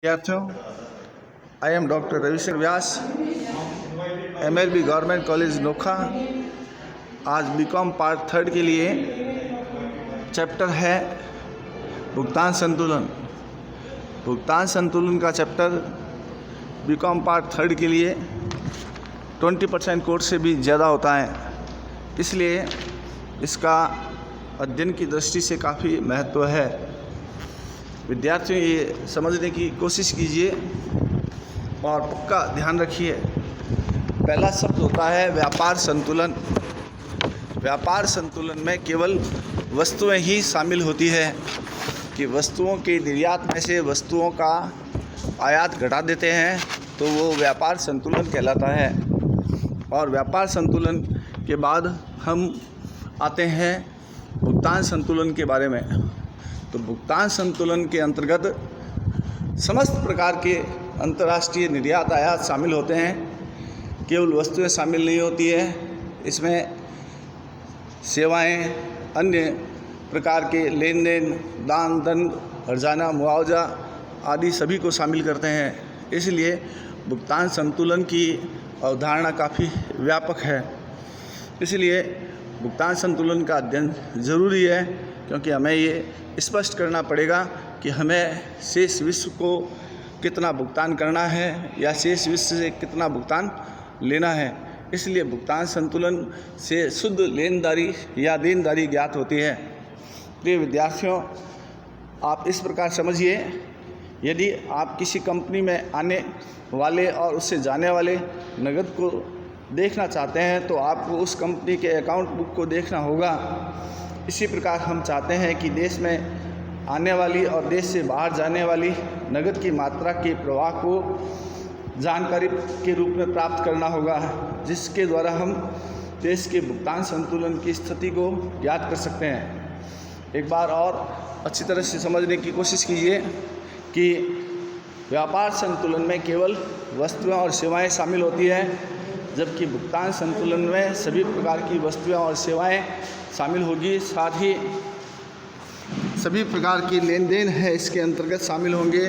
विद्यार्थियों, I am doctor Ravishankar Vyas, MLB government college Nokha. आज BCom part 3 के लिए चैप्टर है भुगतान संतुलन। भुगतान संतुलन का चैप्टर बीकॉम पार्ट 3 के लिए 20% कोर्स से भी ज़्यादा होता है, इसलिए इसका अध्ययन की दृष्टि से काफ़ी महत्व है। विद्यार्थियों, ये समझने की कोशिश कीजिए और पक्का ध्यान रखिए। पहला शब्द होता है व्यापार संतुलन। व्यापार संतुलन में केवल वस्तुएं ही शामिल होती है कि वस्तुओं के निर्यात में से वस्तुओं का आयात घटा देते हैं तो वो व्यापार संतुलन कहलाता है। और व्यापार संतुलन के बाद हम आते हैं भुगतान संतुलन के बारे में। तो भुगतान संतुलन के अंतर्गत समस्त प्रकार के अंतर्राष्ट्रीय निर्यात आयात शामिल होते हैं, केवल वस्तुएं शामिल नहीं होती है। इसमें सेवाएं, अन्य प्रकार के लेन देन, दान, दंड, हर्जाना, मुआवजा आदि सभी को शामिल करते हैं। इसलिए भुगतान संतुलन की अवधारणा काफ़ी व्यापक है। इसलिए भुगतान संतुलन का अध्ययन ज़रूरी है, क्योंकि हमें ये स्पष्ट करना पड़ेगा कि हमें शेष विश्व को कितना भुगतान करना है या शेष विश्व से कितना भुगतान लेना है। इसलिए भुगतान संतुलन से शुद्ध लेनदारी या देनदारी ज्ञात होती है। प्रिय विद्यार्थियों, आप इस प्रकार समझिए, यदि आप किसी कंपनी में आने वाले और उससे जाने वाले नगद को देखना चाहते हैं तो आपको उस कंपनी के अकाउंट बुक को देखना होगा। इसी प्रकार हम चाहते हैं कि देश में आने वाली और देश से बाहर जाने वाली नगद की मात्रा के प्रवाह को जानकारी के रूप में प्राप्त करना होगा, जिसके द्वारा हम देश के भुगतान संतुलन की स्थिति को ज्ञात कर सकते हैं। एक बार और अच्छी तरह से समझने की कोशिश कीजिए कि व्यापार संतुलन में केवल वस्तुएं और सेवाएं शामिल होती हैं, जबकि भुगतान संतुलन में सभी प्रकार की वस्तुएं और सेवाएं शामिल होगी। साथ ही सभी प्रकार की लेन देन है इसके अंतर्गत शामिल होंगे।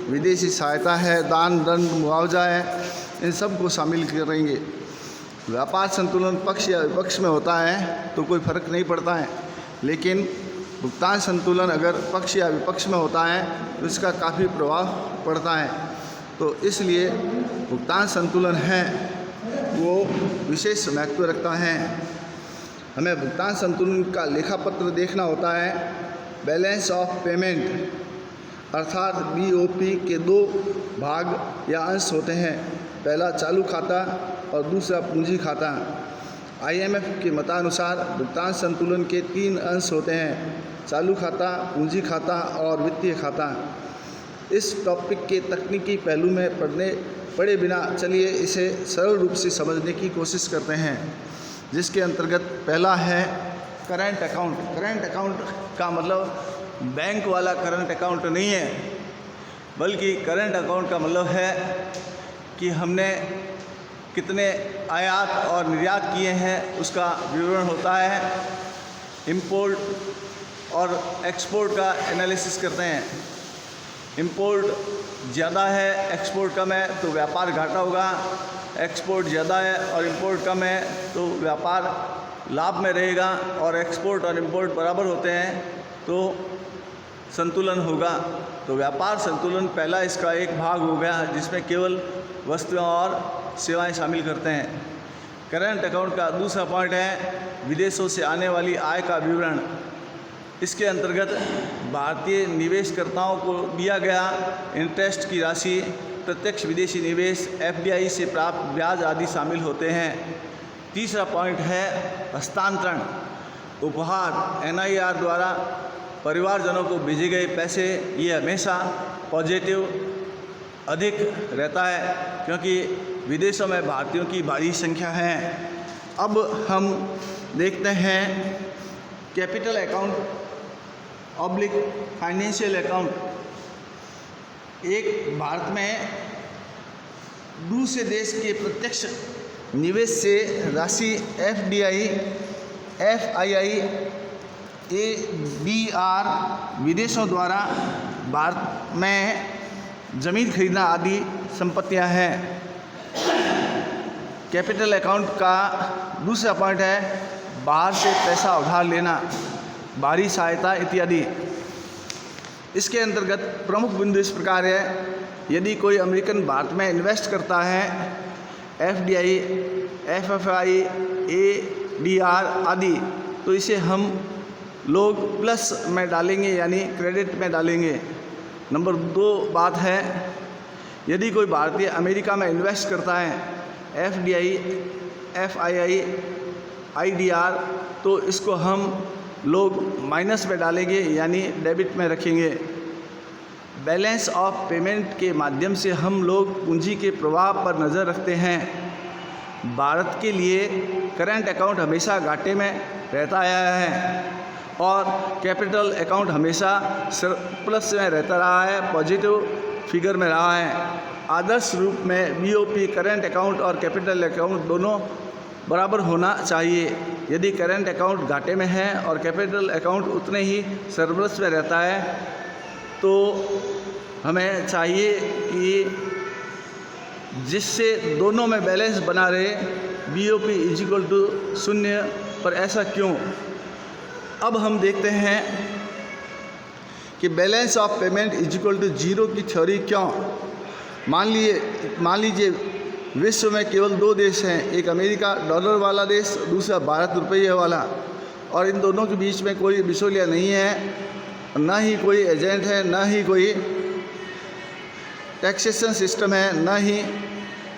विदेशी सहायता है, दान, दंड, मुआवजा है, इन सब को शामिल करेंगे। व्यापार संतुलन पक्ष या विपक्ष में होता है तो कोई फर्क नहीं पड़ता है, लेकिन भुगतान संतुलन अगर पक्ष या विपक्ष में होता है तो इसका काफ़ी प्रभाव पड़ता है। तो इसलिए भुगतान संतुलन है वो विशेष महत्व रखता है। हमें भुगतान संतुलन का लेखापत्र देखना होता है। बैलेंस ऑफ पेमेंट अर्थात BOP के 2 भाग या अंश होते हैं। पहला चालू खाता और दूसरा पूंजी खाता। IMF के मतानुसार भुगतान संतुलन के 3 अंश होते हैं: चालू खाता, पूंजी खाता और वित्तीय खाता। इस टॉपिक के तकनीकी पहलू में पढ़े बिना चलिए इसे सरल रूप से समझने की कोशिश करते हैं, जिसके अंतर्गत पहला है करंट अकाउंट। करंट अकाउंट का मतलब बैंक वाला करंट अकाउंट नहीं है, बल्कि करंट अकाउंट का मतलब है कि हमने कितने आयात और निर्यात किए हैं उसका विवरण होता है। इंपोर्ट और एक्सपोर्ट का एनालिसिस करते हैं। इंपोर्ट ज़्यादा है, एक्सपोर्ट कम है तो व्यापार घाटा होगा। एक्सपोर्ट ज़्यादा है और इंपोर्ट कम है तो व्यापार लाभ में रहेगा। और एक्सपोर्ट और इंपोर्ट बराबर होते हैं तो संतुलन होगा। तो व्यापार संतुलन पहला इसका एक भाग हो गया, जिसमें केवल वस्तुएं और सेवाएं शामिल करते हैं। करंट अकाउंट का दूसरा पॉइंट है विदेशों से आने वाली आय का विवरण। इसके अंतर्गत भारतीय निवेशकर्ताओं को दिया गया इंटरेस्ट की राशि, प्रत्यक्ष विदेशी निवेश, FDI से प्राप्त ब्याज आदि शामिल होते हैं। तीसरा पॉइंट है हस्तांतरण। उपहार NIR द्वारा परिवारजनों को भेजे गए पैसे, ये हमेशा पॉजिटिव अधिक रहता है, क्योंकि विदेशों में भारतीयों की भारी संख्या है। अब हम देखते हैं capital account oblique financial account. एक भारत में दूसरे देश के प्रत्यक्ष निवेश से राशि FDI, FII, ADR विदेशों द्वारा भारत में ज़मीन खरीदना आदि संपत्तियां हैं। कैपिटल अकाउंट का दूसरा पॉइंट है बाहर से पैसा उधार लेना, बाहरी सहायता इत्यादि। इसके अंतर्गत प्रमुख बिंदु इस प्रकार है, यदि कोई अमेरिकन भारत में इन्वेस्ट करता है, FDI, FFI, ADR आदि, तो इसे हम लोग प्लस में डालेंगे यानी क्रेडिट में डालेंगे। नंबर 2 बात है, यदि कोई भारतीय अमेरिका में इन्वेस्ट करता है, FDI, FII, IDR, तो इसको हम लोग माइनस में डालेंगे यानी डेबिट में रखेंगे। बैलेंस ऑफ पेमेंट के माध्यम से हम लोग पूंजी के प्रवाह पर नज़र रखते हैं। भारत के लिए करंट अकाउंट हमेशा घाटे में रहता आया है और कैपिटल अकाउंट हमेशा सरप्लस में रहता रहा है, पॉजिटिव फिगर में रहा है। आदर्श रूप में BOP करंट अकाउंट और कैपिटल अकाउंट दोनों बराबर होना चाहिए। यदि करंट अकाउंट घाटे में है और कैपिटल अकाउंट उतने ही सरप्लस में रहता है, तो हमें चाहिए कि जिससे दोनों में बैलेंस बना रहे, BOP = 0, पर ऐसा क्यों? अब हम देखते हैं कि बैलेंस ऑफ पेमेंट = 0 की थ्योरी क्यों। मान लीजिए विश्व में केवल 2 देश हैं, एक अमेरिका डॉलर वाला देश, दूसरा भारत रुपये वाला, और इन दोनों के बीच में कोई बिचौलिया नहीं है, ना ही कोई एजेंट है, ना ही कोई टैक्सेशन सिस्टम है, ना ही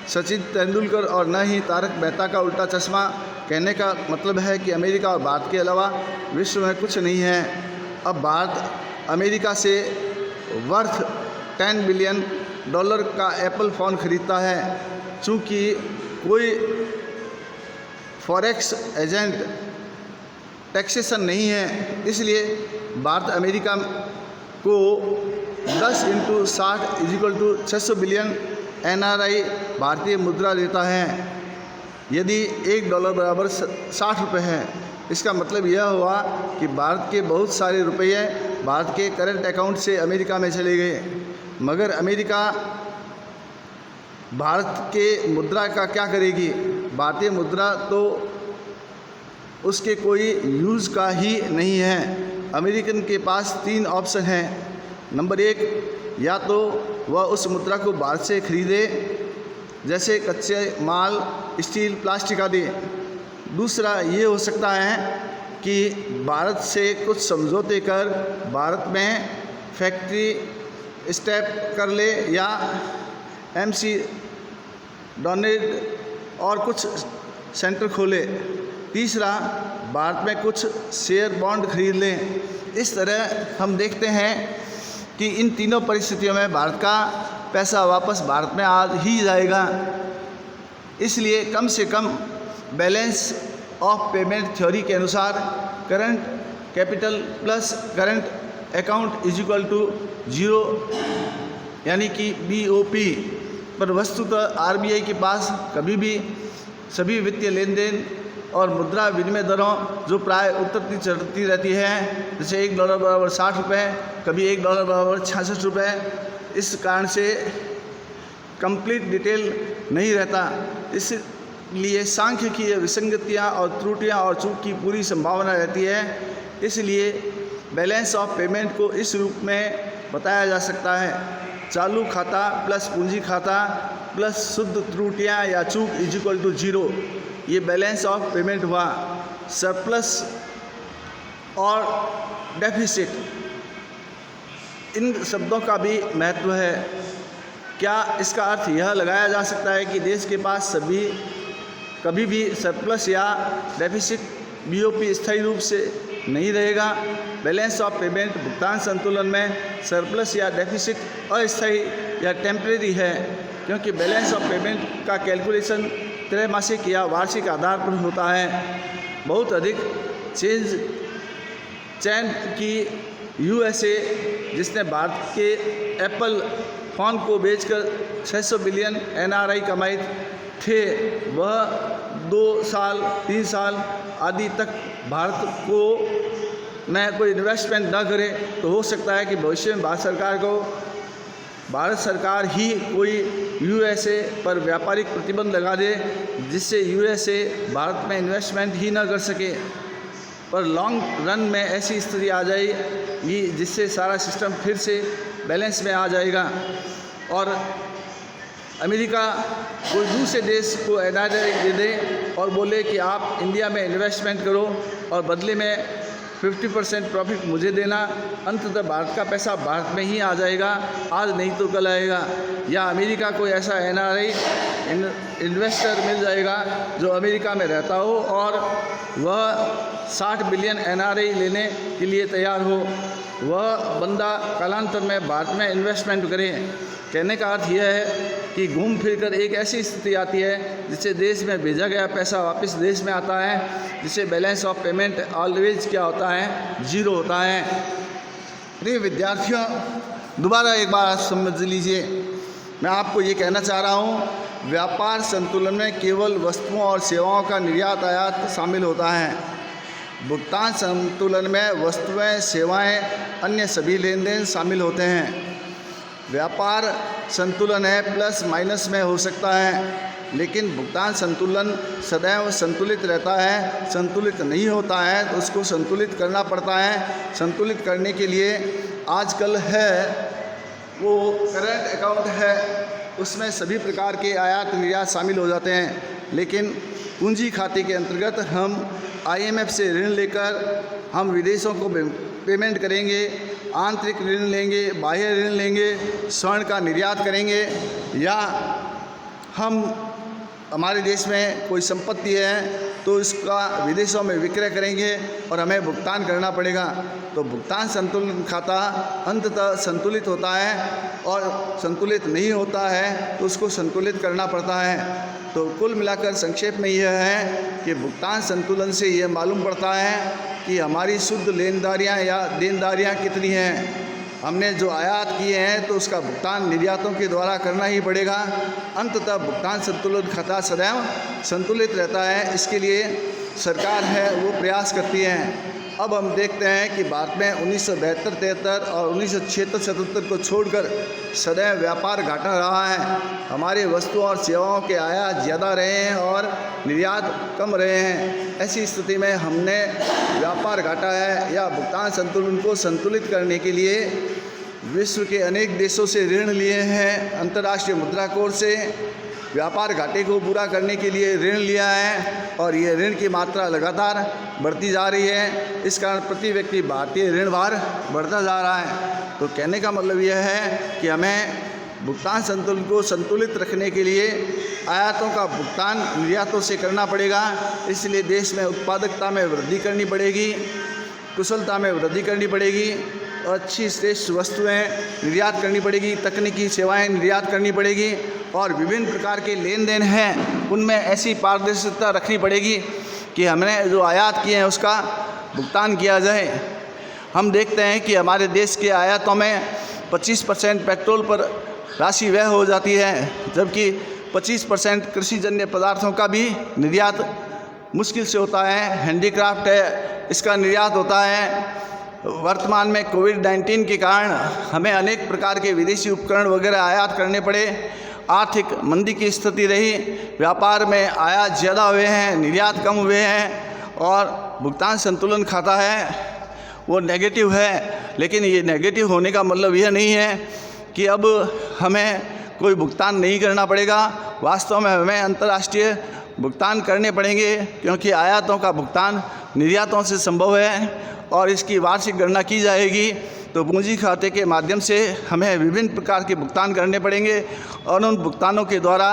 सचिन तेंदुलकर और ना ही तारक मेहता का उल्टा चश्मा। कहने का मतलब है कि अमेरिका और भारत के अलावा विश्व में कुछ नहीं है। अब भारत अमेरिका से वर्थ $10 बिलियन का एप्पल फ़ोन खरीदता है। चूँकि कोई फॉरेक्स एजेंट टैक्सेशन नहीं है, इसलिए भारत अमेरिका को 10 × 60 = 600 बिलियन NRI भारतीय मुद्रा देता है। यदि $1 बराबर 60 रुपये है, इसका मतलब यह हुआ कि भारत के बहुत सारे रुपये भारत के करंट अकाउंट से अमेरिका में चले गए। मगर अमेरिका भारत के मुद्रा का क्या करेगी? भारतीय मुद्रा तो उसके कोई यूज़ का ही नहीं है। अमेरिकन के पास 3 ऑप्शन हैं। नंबर 1, या तो वह उस मुद्रा को बाहर से खरीदे, जैसे कच्चे माल, स्टील, प्लास्टिक आदि। दूसरा ये हो सकता है कि भारत से कुछ समझौते कर भारत में फैक्ट्री स्टैप कर ले या MC डोनेट और कुछ सेंटर खोले। तीसरा, भारत में कुछ शेयर बॉन्ड खरीद लें। इस तरह हम देखते हैं कि इन तीनों परिस्थितियों में भारत का पैसा वापस भारत में आ ही जाएगा। इसलिए कम से कम बैलेंस ऑफ पेमेंट थ्योरी के अनुसार current capital plus current account = 0 यानी कि BOP। पर वस्तुतः RBI के पास कभी भी सभी वित्तीय लेन देन और मुद्रा विनिमय दरों जो प्राय उतरती चढ़ती रहती है, जैसे $1 बराबर 60 रुपये, कभी $1 बराबर 66 रुपये, इस कारण से कंप्लीट डिटेल नहीं रहता। इसलिए सांख्यिकीय विसंगतियां और त्रुटियां और चूक की पूरी संभावना रहती है। इसलिए बैलेंस ऑफ पेमेंट को इस रूप में बताया जा सकता है: चालू खाता प्लस पूंजी खाता प्लस शुद्ध त्रुटियां या चूक = 0। ये बैलेंस ऑफ पेमेंट हुआ। सरप्लस और डेफिसिट, इन शब्दों का भी महत्व है। क्या इसका अर्थ यह लगाया जा सकता है कि देश के पास कभी भी सरप्लस या डेफिसिट BOP स्थायी रूप से नहीं रहेगा? बैलेंस ऑफ पेमेंट भुगतान संतुलन में सरप्लस या डेफिसिट अस्थायी या टेम्परेरी है, क्योंकि बैलेंस ऑफ पेमेंट का कैलकुलेशन त्रैमासिक या वार्षिक आधार पर होता है। बहुत अधिक चैन की USA, जिसने भारत के एप्पल फ़ोन को बेचकर 600 बिलियन NRI कमाए थे, वह 2 साल 3 साल आदि तक भारत को में कोई इन्वेस्टमेंट न करे, तो हो सकता है कि भविष्य में भारत सरकार को भारत सरकार ही कोई यूएसए पर व्यापारिक प्रतिबंध लगा दे जिससे यूएसए भारत में इन्वेस्टमेंट ही ना कर सके, पर लॉन्ग रन में ऐसी स्थिति आ जाएगी जिससे सारा सिस्टम फिर से बैलेंस में आ जाएगा और अमेरिका कोई दूसरे देश को एनआरआई दे दे और बोले कि आप इंडिया में इन्वेस्टमेंट करो और बदले में 50% प्रॉफिट मुझे देना, अंततः भारत का पैसा भारत में ही आ जाएगा, आज नहीं तो कल आएगा। या अमेरिका को ऐसा एनआरआई इन्वेस्टर मिल जाएगा जो अमेरिका में रहता हो और वह 60 बिलियन एनआरआई लेने के लिए तैयार हो, वह बंदा कालांतर में भारत में इन्वेस्टमेंट करे। कहने का अर्थ यह है कि घूम फिर कर एक ऐसी स्थिति आती है जिससे देश में भेजा गया पैसा वापस देश में आता है, जिससे बैलेंस ऑफ पेमेंट ऑलवेज क्या होता है, जीरो होता है। प्रिय विद्यार्थियों, दोबारा एक बार समझ लीजिए, मैं आपको ये कहना चाह रहा हूँ, व्यापार संतुलन में केवल वस्तुओं और सेवाओं का निर्यात आयात शामिल होता है। भुगतान संतुलन में वस्तुएं, सेवाएं, अन्य सभी लेन देन शामिल होते हैं। व्यापार संतुलन है प्लस माइनस में हो सकता है, लेकिन भुगतान संतुलन सदैव संतुलित रहता है। संतुलित नहीं होता है तो उसको संतुलित करना पड़ता है। संतुलित करने के लिए आजकल है वो करंट अकाउंट है, उसमें सभी प्रकार के आयात निर्यात शामिल हो जाते हैं, लेकिन पूंजी खाते के अंतर्गत हम IMF से ऋण लेकर हम विदेशों को पेमेंट करेंगे, आंतरिक ऋण लेंगे, बाह्य ऋण लेंगे, स्वर्ण का निर्यात करेंगे, या हम हमारे देश में कोई संपत्ति है तो इसका विदेशों में विक्रय करेंगे और हमें भुगतान करना पड़ेगा। तो भुगतान संतुलन खाता अंततः संतुलित होता है और संतुलित नहीं होता है तो उसको संतुलित करना पड़ता है। तो कुल मिलाकर संक्षेप में यह है कि भुगतान संतुलन से यह मालूम पड़ता है कि हमारी शुद्ध लेनदारियाँ या देनदारियाँ कितनी हैं। हमने जो आयात किए हैं तो उसका भुगतान निर्यातों के द्वारा करना ही पड़ेगा। अंततः भुगतान संतुलन खाता सदैव संतुलित रहता है, इसके लिए सरकार है वो प्रयास करती है। अब हम देखते हैं कि भारत में 1972-73 और 1976-77 को छोड़कर सदैव व्यापार घाटा रहा है। हमारे वस्तुओं और सेवाओं के आयात ज़्यादा रहे हैं और निर्यात कम रहे हैं। ऐसी स्थिति में हमने व्यापार घाटा है या भुगतान संतुलन को संतुलित करने के लिए विश्व के अनेक देशों से ऋण लिए हैं। अंतर्राष्ट्रीय मुद्रा कोष से व्यापार घाटे को पूरा करने के लिए ऋण लिया है और ये ऋण की मात्रा लगातार बढ़ती जा रही है। इस कारण प्रति व्यक्ति भारतीय ऋण भार बढ़ता जा रहा है। तो कहने का मतलब यह है कि हमें भुगतान संतुलन को संतुलित रखने के लिए आयातों का भुगतान निर्यातों से करना पड़ेगा। इसलिए देश में उत्पादकता में वृद्धि करनी पड़ेगी, कुशलता में वृद्धि करनी पड़ेगी और अच्छी श्रेष्ठ वस्तुएं निर्यात करनी पड़ेगी, तकनीकी सेवाएं निर्यात करनी पड़ेगी और विभिन्न प्रकार के लेन देन हैं उनमें ऐसी पारदर्शिता रखनी पड़ेगी कि हमने जो आयात किए हैं उसका भुगतान किया जाए। हम देखते हैं कि हमारे देश के आयातों में 25% पेट्रोल पर राशि व्यय हो जाती है, जबकि 25% कृषिजन्य पदार्थों का भी निर्यात मुश्किल से होता है। हैंडीक्राफ्ट है, इसका निर्यात होता है। वर्तमान में कोविड-19 के कारण हमें अनेक प्रकार के विदेशी उपकरण वगैरह आयात करने पड़े। आर्थिक मंदी की स्थिति रही, व्यापार में आयात ज़्यादा हुए हैं, निर्यात कम हुए हैं और भुगतान संतुलन खाता है वो नेगेटिव है। लेकिन ये नेगेटिव होने का मतलब यह नहीं है कि अब हमें कोई भुगतान नहीं करना पड़ेगा। वास्तव में हमें अंतर्राष्ट्रीय भुगतान करने पड़ेंगे, क्योंकि आयातों का भुगतान निर्यातों से संभव है और इसकी वार्षिक गणना की जाएगी। तो पूंजी खाते के माध्यम से हमें विभिन्न प्रकार के भुगतान करने पड़ेंगे और उन भुगतानों के द्वारा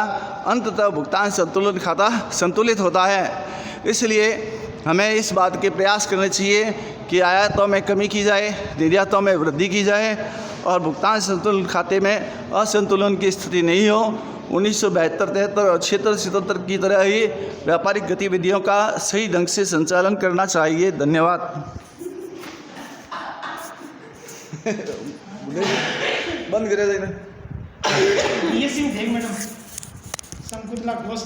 अंततः भुगतान संतुलन खाता संतुलित होता है। इसलिए हमें इस बात के प्रयास करने चाहिए कि आयातों में कमी की जाए, निर्यातों में वृद्धि की जाए और भुगतान संतुलन खाते में असंतुलन की स्थिति नहीं हो। 1972-73 और 76-77 की तरह ही व्यापारिक गतिविधियों का सही ढंग से संचालन करना चाहिए। धन्यवाद। बंद करे मैडम संकुतला घोष